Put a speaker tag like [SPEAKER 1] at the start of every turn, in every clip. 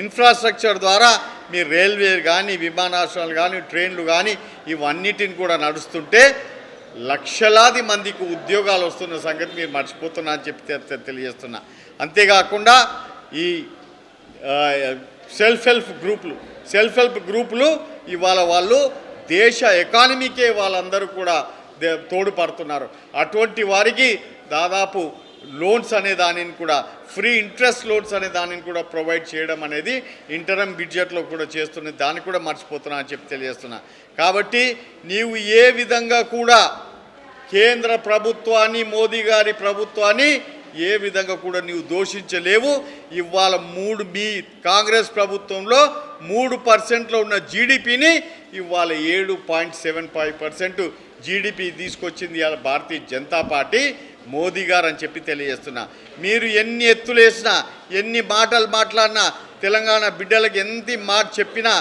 [SPEAKER 1] Infrastructure ద్వారా మీ railway కానీ విమానాశ్రయాలు కానీ ట్రైన్లు కానీ ఇవన్నిటిని కూడా నడుస్తుంటే లక్షలాది మందికి ఉద్యోగాలు వస్తున్న సంగతి మీరు మర్చిపోతున్నా అని చెప్పి తెలియజేస్తున్నా. అంతేకాకుండా ఈ సెల్ఫ్ హెల్ప్ గ్రూపులు ఇవాళ వాళ్ళు దేశ ఎకానమీకే వాళ్ళందరూ కూడా తోడ్పడుతున్నారు. అటువంటి వారికి దాదాపు లోన్స్ అనే దానిని కూడా ఫ్రీ ఇంట్రెస్ట్ లోన్స్ అనే దానిని కూడా ప్రొవైడ్ చేయడం అనేది ఇంటరమ్ బడ్జెట్లో కూడా చేస్తున్నది. దాన్ని కూడా మర్చిపోతున్నా అని చెప్పి తెలియజేస్తున్నా. కాబట్టి నీవు ఏ విధంగా కూడా కేంద్ర ప్రభుత్వాన్ని మోదీ గారి ప్రభుత్వాన్ని ఏ విధంగా కూడా నీవు దోషించలేవు. ఇవాళ మీ కాంగ్రెస్ ప్రభుత్వంలో 3% ఉన్న జీడిపిని ఇవాళ 7.75% జీడిపి తీసుకొచ్చింది ఇవాళ భారతీయ జనతా పార్టీ మోదీ గారు అని చెప్పి తెలియజేస్తున్నా. మీరు ఎన్ని ఎత్తులు వేసినా ఎన్ని మాటలు మాట్లాడినా తెలంగాణ బిడ్డలకు ఎంత మాట చెప్పినా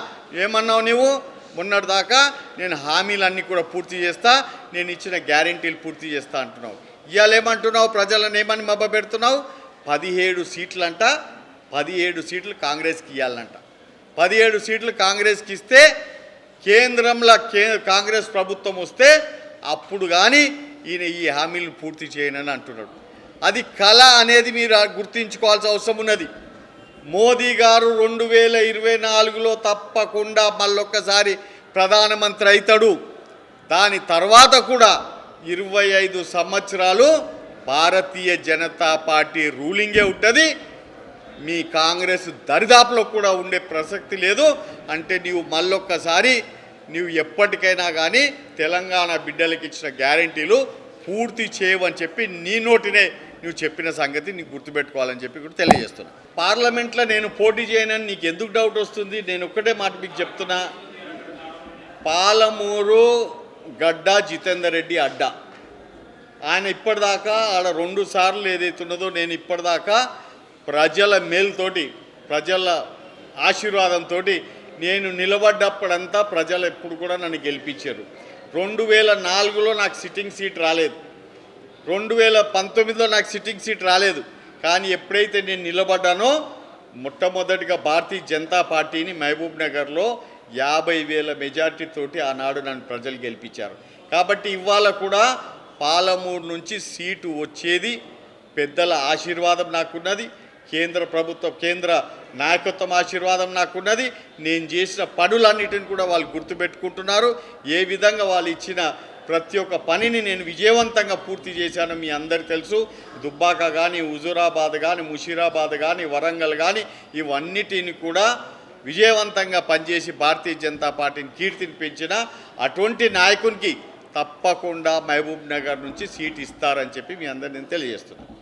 [SPEAKER 1] ఏమన్నావు నీవు? మొన్నటిదాకా నేను హామీలన్నీ కూడా పూర్తి చేస్తా, నేను ఇచ్చిన గ్యారెంటీలు పూర్తి చేస్తా అంటున్నావు. ఇవాళ ఏమంటున్నావు? ప్రజలను ఏమని మబ్బ పెడుతున్నావు? 17 సీట్లంట, 17 సీట్లు కాంగ్రెస్కి ఇవ్వాలంట. 17 సీట్లు కాంగ్రెస్కి ఇస్తే కేంద్రంలో కాంగ్రెస్ ప్రభుత్వం వస్తే అప్పుడు కానీ ఈయన ఈ హామీలను పూర్తి చేయనని అంటున్నాడు. అది కళ అనేది మీరు గుర్తించుకోవాల్సిన అవసరం ఉన్నది. మోదీ గారు 2024లో తప్పకుండా మళ్ళొక్కసారి ప్రధానమంత్రి అవుతాడు. దాని తర్వాత కూడా 25 సంవత్సరాలు భారతీయ జనతా పార్టీ రూలింగే ఉంటుంది. మీ కాంగ్రెస్ దరిదాపులో కూడా ఉండే ప్రసక్తి లేదు. అంటే నీవు మళ్ళొక్కసారి నీవు ఎప్పటికైనా కానీ తెలంగాణ బిడ్డలకు ఇచ్చిన గ్యారెంటీలు పూర్తి చేయవని చెప్పి నీ నోటినే నువ్వు చెప్పిన సంగతి నీకు గుర్తుపెట్టుకోవాలని చెప్పి కూడా తెలియజేస్తున్నా. పార్లమెంట్లో నేను పోటీ చేయనని నీకు ఎందుకు డౌట్ వస్తుంది? నేను ఒక్కటే మాట మీకు చెప్తున్నా. పాలమూరు గడ్డ జితేందర్ రెడ్డి అడ్డా ఆయన ఇప్పటిదాకా ఆడ 2 సార్లు ఏదైతున్నదో నేను ఇప్పటిదాకా ప్రజల మేలుతోటి ప్రజల ఆశీర్వాదంతో నేను నిలబడ్డప్పుడంతా ప్రజలు ఎప్పుడు కూడా నన్ను గెలిపించారు. 2004లో నాకు సిట్టింగ్ సీట్ రాలేదు, 2019లో నాకు సిట్టింగ్ సీట్ రాలేదు. కానీ ఎప్పుడైతే నేను నిలబడ్డానో మొట్టమొదటిగా భారతీయ జనతా పార్టీని మహబూబ్ నగర్లో 50,000 మెజార్టీతోటి ఆనాడు నన్ను ప్రజలు గెలిపించారు. కాబట్టి ఇవాళ కూడా పాలమూరు నుంచి సీటు వచ్చేది పెద్దల ఆశీర్వాదం నాకున్నది, కేంద్ర నాయకత్వం ఆశీర్వాదం నాకున్నది. నేను చేసిన పనులన్నిటిని కూడా వాళ్ళు గుర్తుపెట్టుకుంటున్నారు. ఏ విధంగా వాళ్ళు ఇచ్చిన ప్రతి ఒక్క పనిని నేను విజయవంతంగా పూర్తి చేశాను మీ అందరికీ తెలుసు. దుబ్బాక కానీ, హుజూరాబాద్ కానీ, ముషీరాబాద్ కానీ, వరంగల్ కానీ ఇవన్నిటిని కూడా విజయవంతంగా పనిచేసి భారతీయ జనతా పార్టీని కీర్తిని పెంచిన అటువంటి నాయకునికి తప్పకుండా మహబూబ్ నగర్ నుంచి సీట్ ఇస్తారని చెప్పి మీ అందరిని నేను తెలియజేస్తున్నాను.